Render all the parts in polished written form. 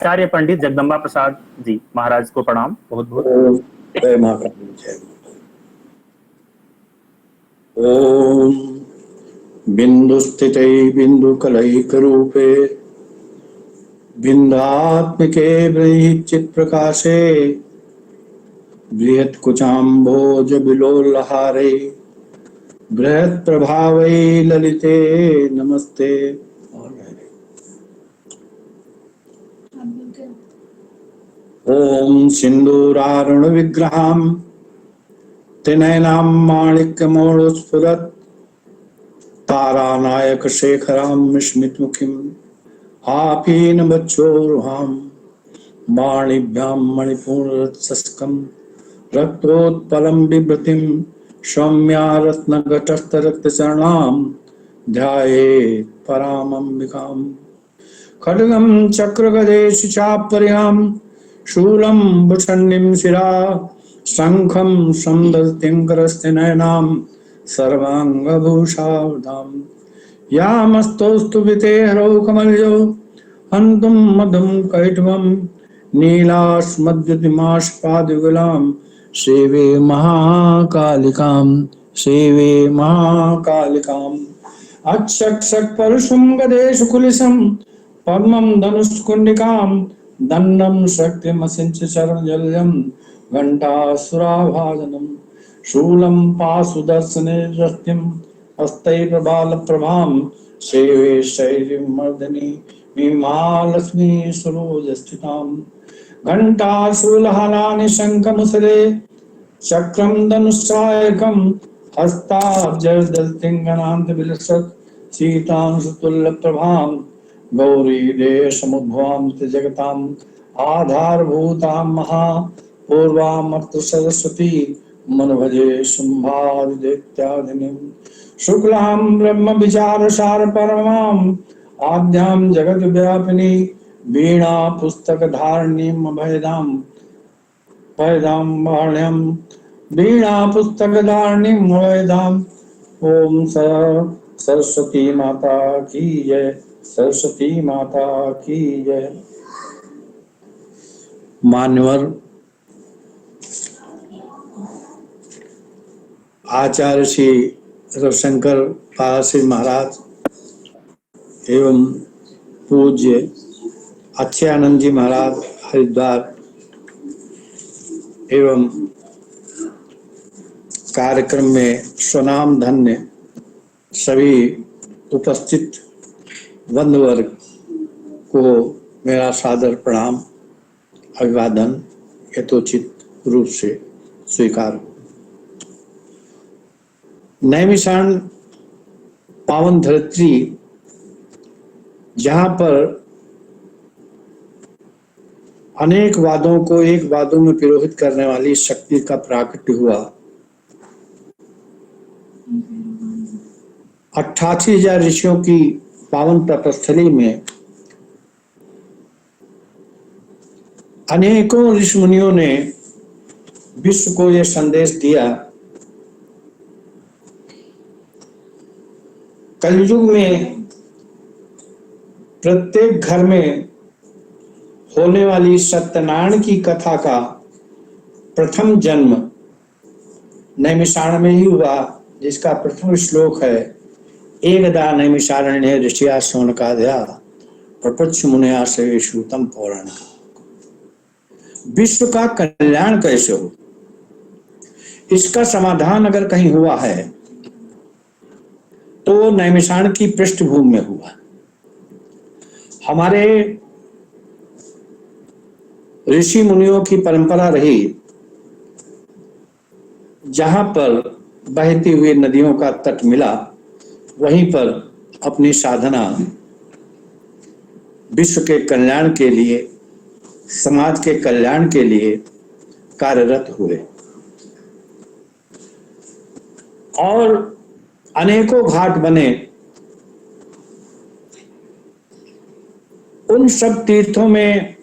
आचार्य पंडित जगदम्बा प्रसाद जी महाराज को प्रणाम बहुत बहुत। जय महाकाल जय। ओम बिंदुस्थिते बिंदुकलैकरूपे बिंदात्मिके ब्रह्मचित् प्रकाशे बृहत्कुचाम्भोज बिलोलहारे बृहत् प्रभावै ललिते नमस्ते। ओम सिंदूरारुण विग्रहां त्रिनयनां माणिक्यमौळस्फुरत् तारानायक शेखरां स्मितमुखीं आपीन बक्षोरुहां वाणिभ्यां मणिपूर्णरत्सस्कं रक्तोत्पलं बिभ्रतिं सौम्या रत्नघटस्थरक्तचरणां ध्यायेत् परामम्बिकाम्। खड्गं चक्रगदेश चापरिहां शूलं भुषण्डिं शिरा शंखं समदलतिं नयनां सर्वांगभूषावधाम्। यामस्तौस्तु वितेहरौ कमलजौ हन्तुं मधुं कैटवं नीलास्मद्युतिमास्पादयुगलां सेवे महाकालिकां सेवे महाकालिकाम्। अक्षक्षक् परशुं गदेषु कुलिशं पद्मं धनुष्कुण्डिकां दण्डं शक्तिमसिञ्च चरणजलजं घण्टासुराभाजनं शूलं पाशुदर्शने रस्तिं हस्तैर्बालप्रभां सेवे शैलीमर्दनी महालक्ष्मी सरोजस्थितां। घण्टाशूलहाराणि शङ्खमुसले चक्रं धनुष्सायकं हस्ताब्जदलतिङ्गनान्तविलसत् सीतांशुतुल्यप्रभां गौरीदेशमुद्भवां त्रिजगताम् आधारभूतां महापूर्वामर्त सरस्वती मन भजे शुम्भादिदैत्यादिनीं। शुक्लां ब्रह्म विचारसार परमां आद्यां जगत व्यापिनी वीणा पुस्तक धारणीं अभयदां भयदां वाण्यां वीणा पुस्तक धारणीं अभयदाम्। ओम सरस्वती माता की जय, सरस्वती माता की जय। मान्यवर आचार्य श्री रविशंकर पाराशर महाराज एवं पूज्य अक्षयानंद जी महाराज हरिद्वार एवं कार्यक्रम में स्वनाम धन्य सभी उपस्थित बंधुवर्ग को मेरा सादर प्रणाम अभिवादन यथोचित रूप से स्वीकार। नैमिषारण्य पावन धरित्री जहां पर अनेक वादों को एक वादों में पिरोहित करने वाली शक्ति का प्राकट्य हुआ। 88,000 ऋषियों की पावन तपस्थली में अनेकों ऋषि मुनियों ने विश्व को यह संदेश दिया, कलयुग में प्रत्येक घर में होने वाली सत्यनारायण की कथा का प्रथम जन्म नैमिषारण्य में ही हुआ, जिसका प्रथम श्लोक है एकदा नैमिषारण्ये ऋषिया शौनकादया प्रपच्छ मुनया सेवेषुतम पौराण। विश्व का कल्याण कैसे हो, इसका समाधान अगर कहीं हुआ है तो नैमिषारण्य की पृष्ठभूमि में हुआ। हमारे ऋषि मुनियों की परंपरा रही, जहां पर बहती हुई नदियों का तट मिला वहीं पर अपनी साधना विश्व के कल्याण के लिए, समाज के कल्याण के लिए कार्यरत हुए और अनेकों घाट बने। उन सब तीर्थों में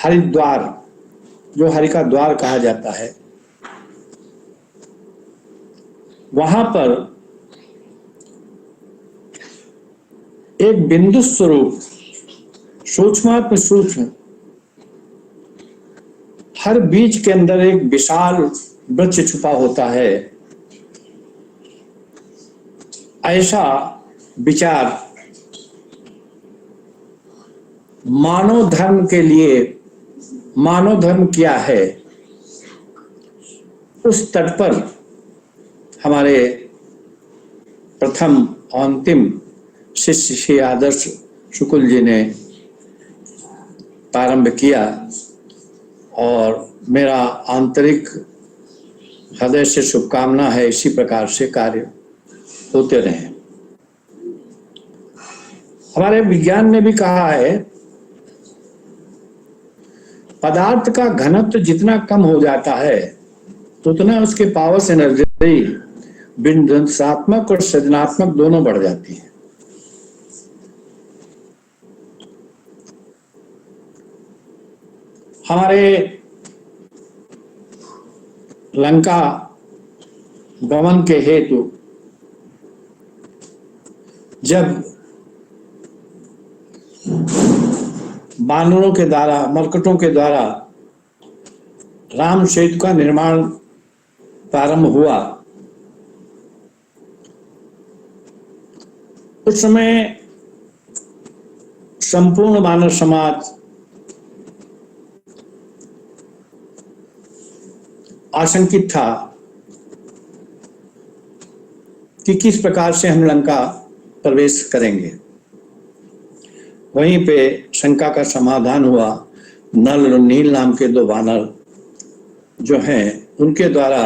हरिद्वार, जो हरि का द्वार कहा जाता है, वहां पर एक बिंदु स्वरूप सूक्ष्मात्म सूक्ष्म हर बीज के अंदर एक विशाल वृक्ष छुपा होता है, ऐसा विचार मानव धर्म के लिए, मानव धर्म क्या है, उस तट पर हमारे प्रथम अंतिम शिष्य श्री आदर्श शुक्ल जी ने प्रारंभ किया और मेरा आंतरिक हृदय से शुभकामना है इसी प्रकार से कार्य होते रहे। हमारे विज्ञान ने भी कहा है पदार्थ का घनत्व जितना कम हो जाता है तो उतना उसके पावर्स एनर्जी विध्वंसात्मक और सृजनात्मक दोनों बढ़ जाती है। हमारे लंका गमन के हेतु जब बानरों के द्वारा, मरकटों के द्वारा राम सेतु का निर्माण प्रारंभ हुआ, उस समय संपूर्ण मानव समाज आशंकित था कि किस प्रकार से हम लंका प्रवेश करेंगे। वहीं पे शंका का समाधान हुआ। नल और नील नाम के दो वानर जो हैं उनके द्वारा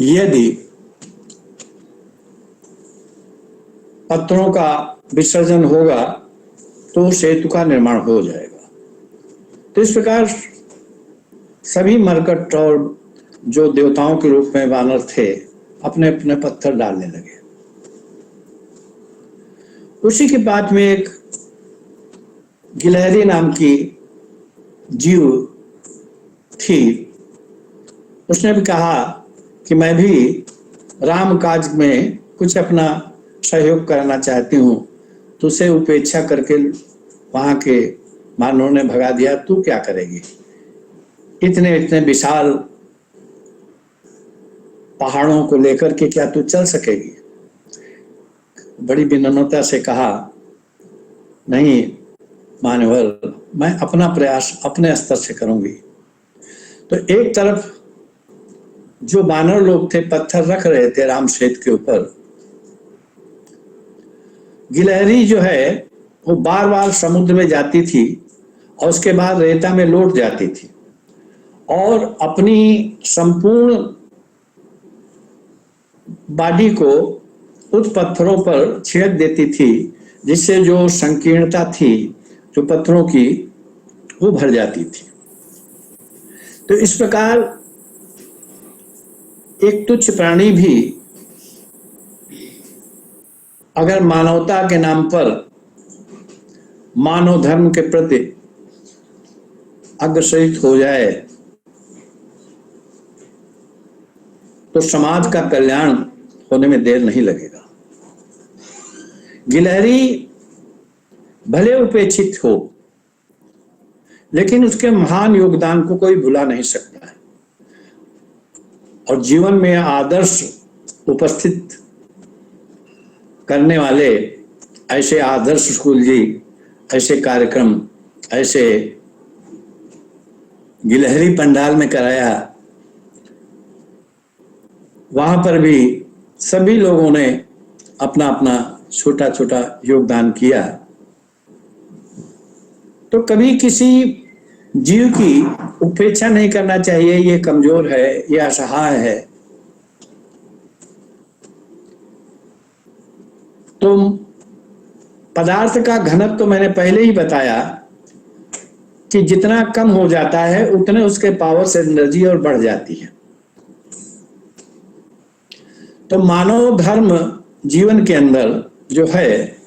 यदि पत्थरों का विसर्जन होगा तो सेतु का निर्माण हो जाएगा। तो इस प्रकार सभी मरकट और जो देवताओं के रूप में वानर थे अपने अपने पत्थर डालने लगे। उसी के बाद में एक गिलहरी नाम की जीव थी, उसने भी कहा कि मैं भी राम काज में कुछ अपना सहयोग करना चाहती हूँ। तो उसे उपेक्षा करके वहां के मानवों ने भगा दिया। तू क्या करेगी, इतने इतने विशाल पहाड़ों को लेकर के क्या तू चल सकेगी? बड़ी विनम्रता से कहा, नहीं मानवर, मैं अपना प्रयास अपने स्तर से करूंगी। तो एक तरफ जो वानर लोग थे पत्थर रख रहे थे राम सेतु के ऊपर, गिलहरी जो है वो बार बार समुद्र में जाती थी और उसके बाद रेता में लौट जाती थी और अपनी संपूर्ण बॉडी को उस पत्थरों पर छेद देती थी, जिससे जो संकीर्णता थी जो पत्थरों की वो भर जाती थी। तो इस प्रकार एक तुच्छ प्राणी भी अगर मानवता के नाम पर मानव धर्म के प्रति अग्रसरित हो जाए तो समाज का कल्याण होने में देर नहीं लगेगा। गिलहरी भले उपेक्षित हो लेकिन उसके महान योगदान को कोई भुला नहीं सकता है और जीवन में आदर्श उपस्थित करने वाले ऐसे आदर्श स्कूल जी, ऐसे कार्यक्रम, ऐसे गिलहरी पंडाल में कराया, वहां पर भी सभी लोगों ने अपना अपना छोटा छोटा योगदान किया। तो कभी किसी जीव की उपेक्षा नहीं करना चाहिए, ये कमजोर है, ये असहाय है। तो पदार्थ का घनत्व तो मैंने पहले ही बताया कि जितना कम हो जाता है उतने उसके पावर से एनर्जी और बढ़ जाती है। तो मानव धर्म जीवन के अंदर जो है,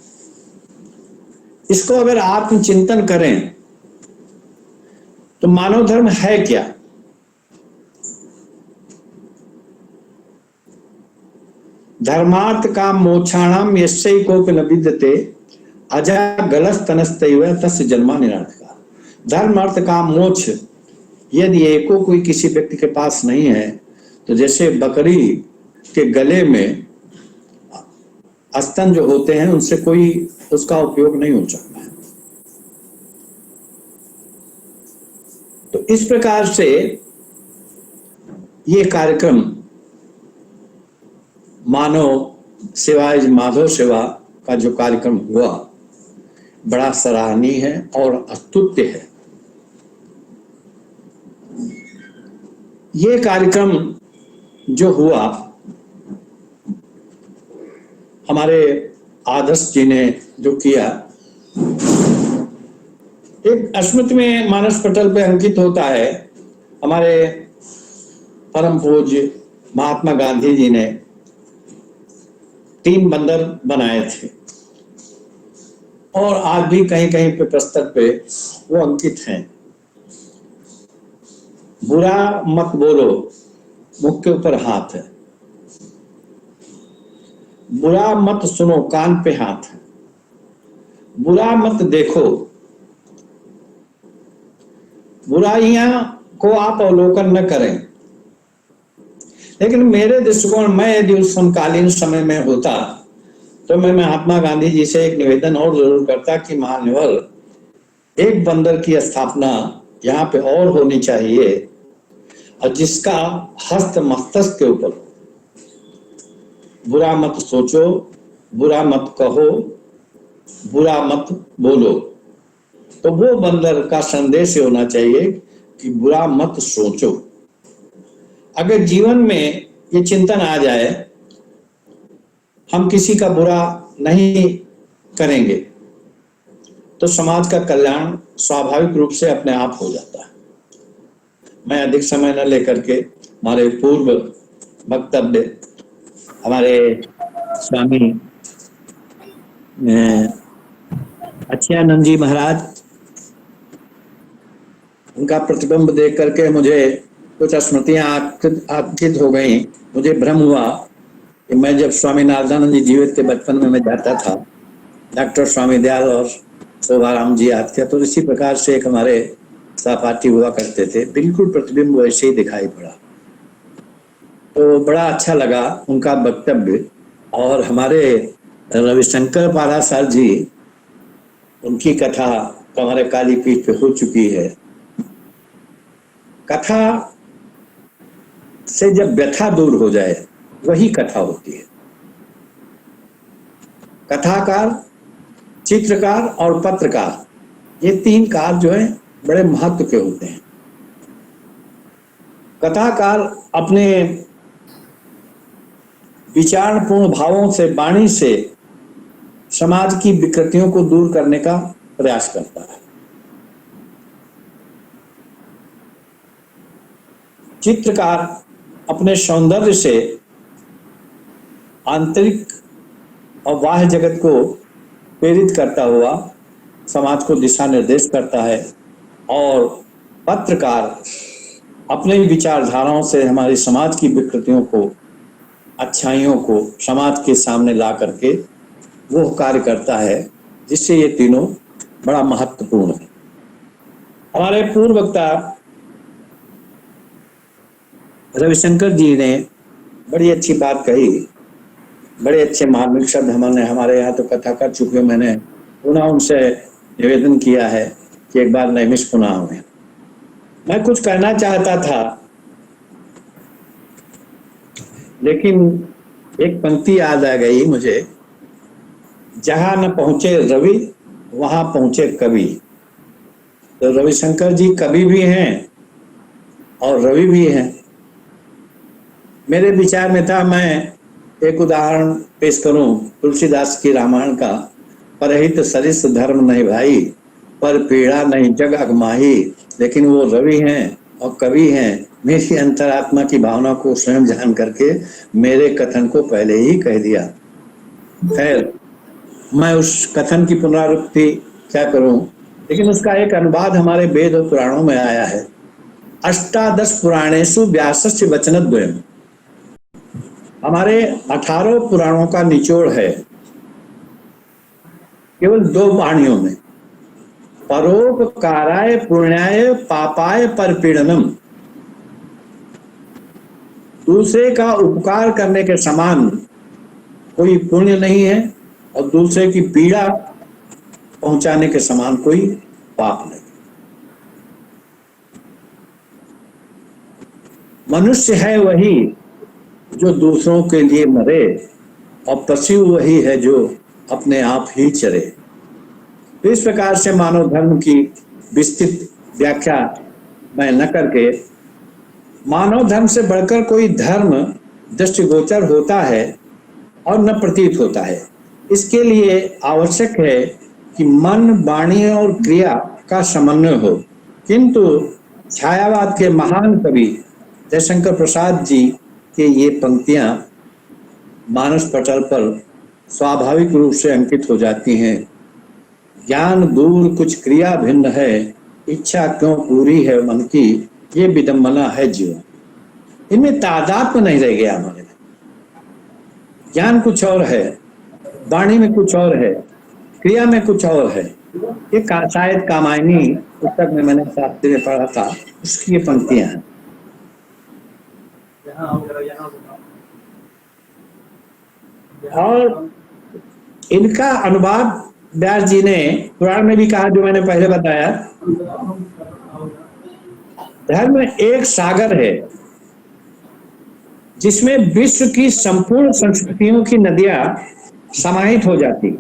इसको अगर आत्मचिंतन करें तो मानव धर्म है क्या? धर्मार्थ काम मोक्षाणाम यस्यैकोपि न विद्यते अजा गलस्तनस्तैव तस्य जन्मा निरर्थका। धर्म अर्थ काम मोक्ष, यदि एको कोई किसी व्यक्ति के पास नहीं है तो जैसे बकरी के गले में स्तन जो होते हैं उनसे कोई उसका उपयोग नहीं हो सकता है। तो इस प्रकार से ये कार्यक्रम मानव सेवाय माधव सेवा का जो कार्यक्रम हुआ बड़ा सराहनीय है और स्तुत्य है। ये कार्यक्रम जो हुआ हमारे आदर्श जी ने जो किया, एक स्मृति में मानस पटल पे अंकित होता है। हमारे परम पूज्य महात्मा गांधी जी ने 3 बंदर बनाए थे और आज भी कहीं कहीं पे प्रस्तर पे वो अंकित हैं। बुरा मत बोलो, मुख के ऊपर हाथ है। बुरा मत सुनो, कान पे हाथ है। बुरा मत देखो, बुराइयां को आप अवलोकन न करें। लेकिन मेरे दृष्टिकोण में यदि उस समकालीन समय में होता तो मैं महात्मा गांधी जी से एक निवेदन और जरूर करता कि महान्यवर एक बंदर की स्थापना यहाँ पे और होनी चाहिए और जिसका हस्त मस्तक के ऊपर। बुरा मत सोचो, बुरा मत कहो, बुरा मत बोलो। तो वो बंदर का संदेश होना चाहिए कि बुरा मत सोचो। अगर जीवन में ये चिंतन आ जाए हम किसी का बुरा नहीं करेंगे तो समाज का कल्याण स्वाभाविक रूप से अपने आप हो जाता है। मैं अधिक समय न लेकर के हमारे पूर्व वक्तव्य हमारे स्वामी अच्छानंद जी महाराज, उनका प्रतिबिंब देख करके मुझे कुछ स्मृतियां आकित हो गई। मुझे भ्रम हुआ कि मैं जब स्वामी नारदानंद जी जीवित के बचपन में मैं जाता था, डॉक्टर स्वामी दयाल और शोभाराम जी आते थे, तो इसी प्रकार से एक हमारे सहपाठी हुआ करते थे, बिल्कुल प्रतिबिंब वैसे ही दिखाई पड़ा। तो बड़ा अच्छा लगा उनका वक्तव्य। और हमारे रविशंकर पाराशर जी, उनकी कथा तो हमारे काली पीठ पे हो चुकी है। कथा से जब व्यथा दूर हो जाए वही कथा होती है। कथाकार, चित्रकार और पत्रकार, ये 3 कार जो है बड़े महत्व के होते हैं। कथाकार अपने विचारपूर्ण भावों से, वाणी से समाज की विकृतियों को दूर करने का प्रयास करता है। चित्रकार अपने सौंदर्य से आंतरिक और बाह्य जगत को प्रेरित करता हुआ समाज को दिशा निर्देश करता है। और पत्रकार अपने विचारधाराओं से हमारे समाज की विकृतियों को, अच्छाइयों को समाज के सामने ला करके वो कार्य करता है, जिससे ये तीनों बड़ा महत्वपूर्ण है। हमारे पूर्व वक्ता रविशंकर जी ने बड़ी अच्छी बात कही, बड़े अच्छे मार्मिक शब्द हमारे यहाँ तो कथा कर चुके। मैंने पुनः उनसे निवेदन किया है कि एक बार नैमिष पुनः हुए। मैं कुछ कहना चाहता था लेकिन एक पंक्ति याद आ गई मुझे, जहां न पहुंचे रवि वहां पहुंचे कवि। तो रविशंकर जी कवि भी हैं और रवि भी हैं। मेरे विचार में था मैं एक उदाहरण पेश करूं तुलसीदास की रामायण का। परहित सरिस धर्म नहीं भाई, पर पीड़ा नहीं जग अगमाही। लेकिन वो रवि हैं और कवि हैं। मेरी अंतरात्मा की भावना को स्वयं जान करके मेरे कथन को पहले ही कह दिया। खैर, मैं उस कथन की पुनरावृत्ति क्या करूं, लेकिन उसका एक अनुवाद हमारे वेद और पुराणों में आया है। अष्टादश पुराणेषु व्यासस्य वचनद्वयम्। हमारे 18 पुराणों का निचोड़ है केवल 2 वाणियों में। परोपकाराय पुण्याय पापाय परपीड़नम। दूसरे का उपकार करने के समान कोई पुण्य नहीं है और दूसरे की पीड़ा पहुंचाने के समान कोई पाप नहीं। मनुष्य है वही जो दूसरों के लिए मरे और पशु वही है जो अपने आप ही चरे। तो इस प्रकार से मानव धर्म की विस्तृत व्याख्या मैं न करके, मानव धर्म से बढ़कर कोई धर्म दृष्टिगोचर होता है और न प्रतीत होता है। इसके लिए आवश्यक है कि मन, वाणी और क्रिया का समन्वय हो। किंतु छायावाद के महान कवि जयशंकर प्रसाद जी के ये पंक्तियां मानस पटल पर स्वाभाविक रूप से अंकित हो जाती हैं। ज्ञान दूर कुछ क्रिया भिन्न है, इच्छा क्यों पूरी है मन की, ये विडंबना है जीवन। इनमें तादात्म्य नहीं रह गया हमारे। ज्ञान कुछ और है, वाणी में कुछ और है, क्रिया में कुछ और है। ये शायद कामायनी पुस्तक में मैंने शास्त्री में पढ़ा था, उसकी ये पंक्तियां हैं। और इनका अनुवाद व्यास जी ने पुराण में भी कहा, जो मैंने पहले बताया। धर्म एक सागर है जिसमें विश्व की संपूर्ण संस्कृतियों की नदियां समाहित हो जाती।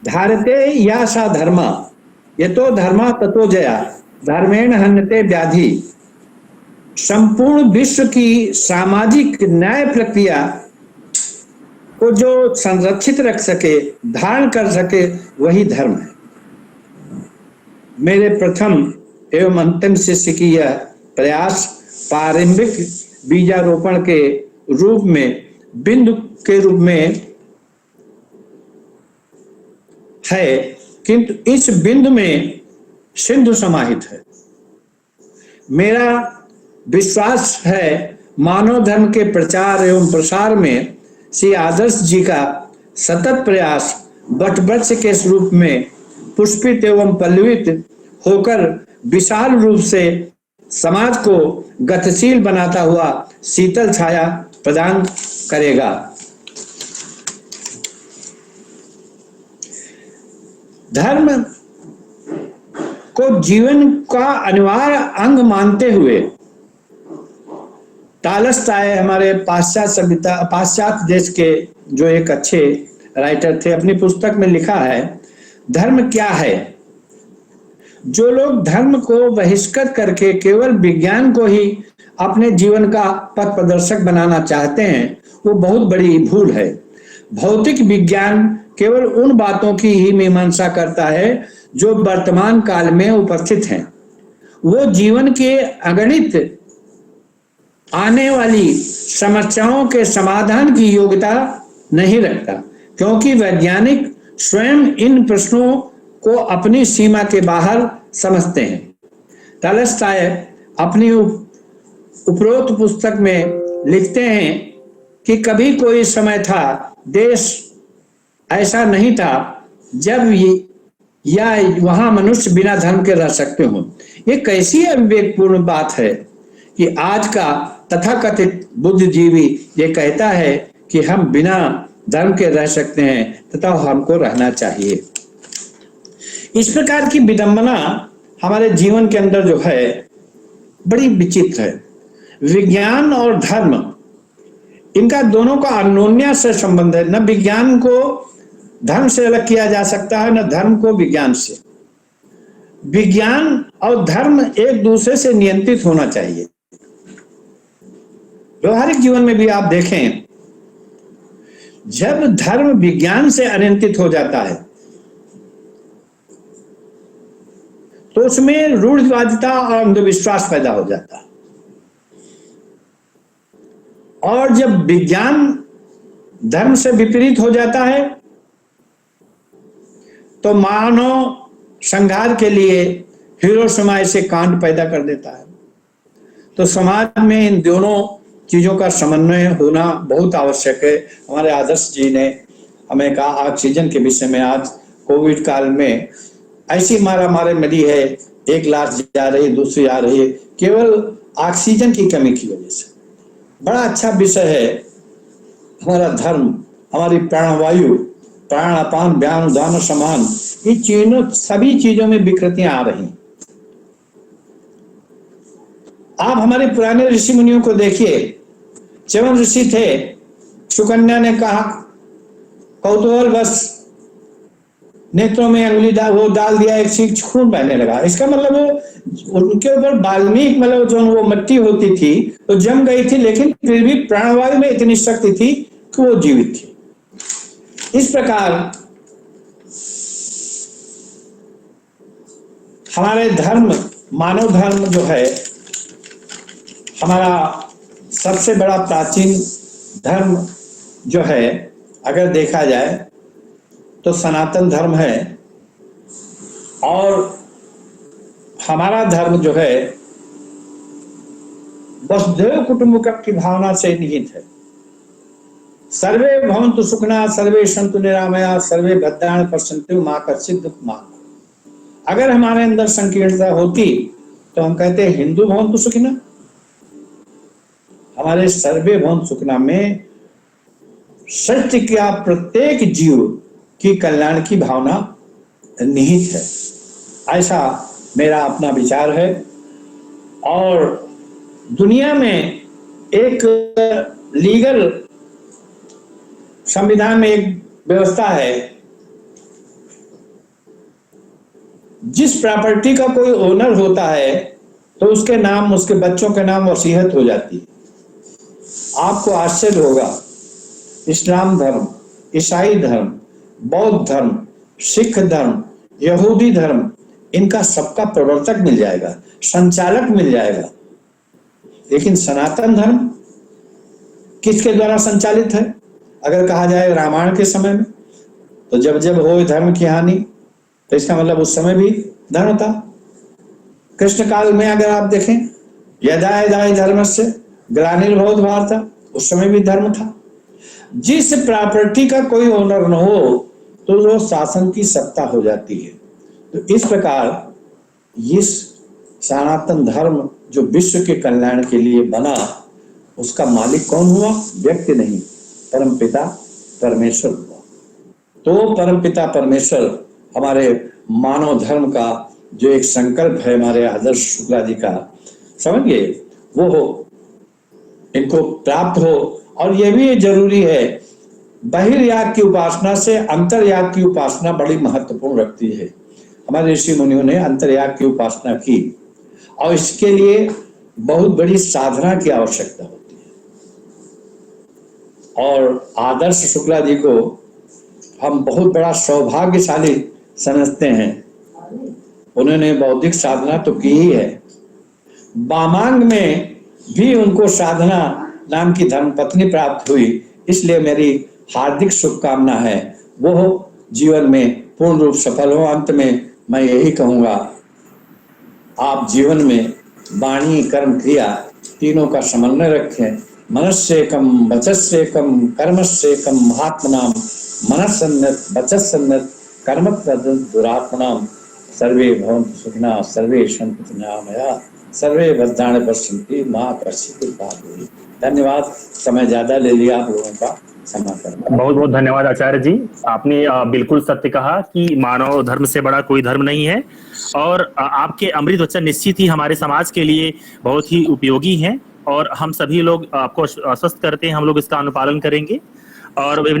धारते या सा धर्मा यतो धर्मा ततो जया धर्मेण हन्यते व्याधि। संपूर्ण विश्व की सामाजिक न्याय प्रक्रिया को जो संरक्षित रख सके, धारण कर सके, वही धर्म है। मेरे प्रथम एवं अंतिम शिष्य की यह प्रयास प्रारंभिक बीजारोपण के रूप में, बिंदु के रूप में है, किंतु इस बिंदु में सिंधु समाहित है। मेरा विश्वास है मानव धर्म के प्रचार एवं प्रसार में श्री आदर्श जी का सतत प्रयास वटवृक्ष के स्वरूप में पुष्पित एवं पल्लवित होकर विशाल रूप से समाज को गतिशील बनाता हुआ शीतल छाया प्रदान करेगा। धर्म को जीवन का अनिवार्य अंग मानते हुए टॉलस्टॉय, हमारे पाश्चात्य सभ्यता, पाश्चात्य देश के जो एक अच्छे राइटर थे, अपनी पुस्तक में लिखा है, धर्म क्या है। जो लोग धर्म को बहिष्कृत करके केवल विज्ञान को ही अपने जीवन का पथ प्रदर्शक बनाना चाहते हैं, वो बहुत बड़ी भूल है। भौतिक विज्ञान केवल उन बातों की ही मीमांसा करता है जो वर्तमान काल में उपस्थित हैं। वो जीवन के अगणित आने वाली समस्याओं के समाधान की योग्यता नहीं रखता, क्योंकि वैज्ञानिक स्वयं इन प्रश्नों को अपनी सीमा के बाहर समझते हैं। टॉलस्टॉय अपनी उपरोक्त पुस्तक में लिखते हैं कि कभी कोई समय था, देश ऐसा नहीं था जब या वहां मनुष्य बिना धर्म के रह सकते हो। ये कैसी अविवेकपूर्ण बात है कि आज का तथाकथित बुद्धिजीवी ये कहता है कि हम बिना धर्म के रह सकते हैं तथा हमको रहना चाहिए। इस प्रकार की विडंबना हमारे जीवन के अंदर जो है बड़ी विचित्र है। विज्ञान और धर्म, इनका दोनों का अन्योन्या से संबंध है। न विज्ञान को धर्म से अलग किया जा सकता है, न धर्म को विज्ञान से। विज्ञान और धर्म एक दूसरे से नियंत्रित होना चाहिए। व्यवहारिक जीवन में भी आप देखें, जब धर्म विज्ञान से अनियंत्रित हो जाता है तो उसमें रूढ़िवादिता और अंधविश्वास पैदा हो जाता है। और जब विज्ञान धर्म से विपरीत हो जाता है तो मानव संहार के लिए हिरोशिमा से कांड पैदा कर देता है। तो समाज में इन दोनों चीजों का समन्वय होना बहुत आवश्यक है। हमारे आदर्श जी ने हमें कहा ऑक्सीजन के विषय में, आज कोविड काल में ऐसी मारामारी मिली है, एक लाश जा रही, दूसरी आ रही है, केवल ऑक्सीजन की कमी की वजह से। बड़ा अच्छा विषय है हमारा धर्म, हमारी प्राणवायु, प्राण अपान व्यान उदान समान, ये चीजों सभी चीजों में विकृतियां आ रही। आप हमारे पुराने ऋषि मुनियों को देखिए, च्यवन ऋषि थे, सुकन्या ने कहा, कौतूहल बस नेत्रों में अंगुली वो डाल दिया, एक सीख खून बहने लगा। इसका मतलब वो उनके ऊपर वाल्मीकि मतलब जो वो मिट्टी होती थी तो जम गई थी, लेकिन फिर भी प्राणवायु में इतनी शक्ति थी कि वो जीवित थी। इस प्रकार हमारे धर्म, मानव धर्म जो है हमारा सबसे बड़ा प्राचीन धर्म जो है, अगर देखा जाए तो सनातन धर्म है। और हमारा धर्म जो है वसुधैव कुटुंबकम की भावना से निहित है। सर्वे भवन्तु सुखिनः, सर्वे सन्तु निरामया, सर्वे भद्राणि पश्यन्तु मा कश्चित् दुःखं मात्। अगर हमारे अंदर संकीर्णता होती तो हम कहते हिंदू भवन्तु सुखिनः। हमारे सर्वे भवन्तु सुखिनः में सत्य क्या प्रत्येक जीव की कल्याण की भावना निहित है, ऐसा मेरा अपना विचार है। और दुनिया में एक लीगल संविधान में एक व्यवस्था है, जिस प्रॉपर्टी का कोई ओनर होता है तो उसके नाम, उसके बच्चों के नाम वसीयत हो जाती है। आपको आश्चर्य होगा, इस्लाम धर्म, ईसाई धर्म, बौद्ध धर्म, सिख धर्म, यहूदी धर्म, इनका सबका प्रवर्तक मिल जाएगा, संचालक मिल जाएगा। लेकिन सनातन धर्म किसके द्वारा संचालित है? अगर कहा जाए रामायण के समय में, तो जब जब हो धर्म की हानि, तो इसका मतलब उस समय भी धर्म था। कृष्ण काल में अगर आप देखें, यदा यदा धर्मस्य ग्लानिर्भवति भारत, उस समय भी धर्म था। जिस प्रॉपर्टी का कोई ओनर न हो तो वो शासन की सत्ता हो जाती है। तो इस प्रकार इस सनातन धर्म जो विश्व के कल्याण के लिए बना, उसका मालिक कौन हुआ? व्यक्ति नहीं, परमपिता परमेश्वर हुआ। तो परमपिता परमेश्वर हमारे मानव धर्म का जो एक संकल्प है, हमारे आदर्श शुक्ला जी का, समझ गए, वो हो, इनको प्राप्त हो। और यह भी जरूरी है, बहिर्याग की उपासना से अंतर्याग की उपासना बड़ी महत्वपूर्ण रखती है। हमारे ऋषि मुनियों ने अंतर्याग की उपासना की, और इसके लिए बहुत बड़ी साधना की आवश्यकता होती है। और आदर्श शुक्ला जी को हम बहुत बड़ा सौभाग्यशाली समझते हैं। उन्होंने बौद्धिक साधना तो की ही है, वामांग में भी उनको साधना नाम की धर्मपत्नी प्राप्त हुई। इसलिए मेरी हार्दिक शुभकामना है वो जीवन में पूर्ण रूप सफल हो। अंत में मैं यही कहूंगा, आप जीवन में वाणी कर्म क्रिया तीनों का समन्वय रखें। मनस्येकम वचस्येकम कर्मस्येकम महात्मनाम मनस्सन्नत वचस्सन्नत कर्म दुरात्मनाम सर्वे भवन्तु सुखिनः, सर्वे सन्तु निरामया, सर्वे भद्राणि पश्यन्तु मा कश्चित् दुःखं मात्। धन्यवाद, समय ज्यादा ले लिया आप लोगों का, क्षमा करना। बहुत बहुत धन्यवाद आचार्य जी। आपने बिल्कुल सत्य कहा कि मानव धर्म से बड़ा कोई धर्म नहीं है, और आपके अमृत वचन निश्चित ही हमारे समाज के लिए बहुत ही उपयोगी हैं, और हम सभी लोग आपको आश्वस्त करते हैं, हम लोग इसका अनुपालन करेंगे। और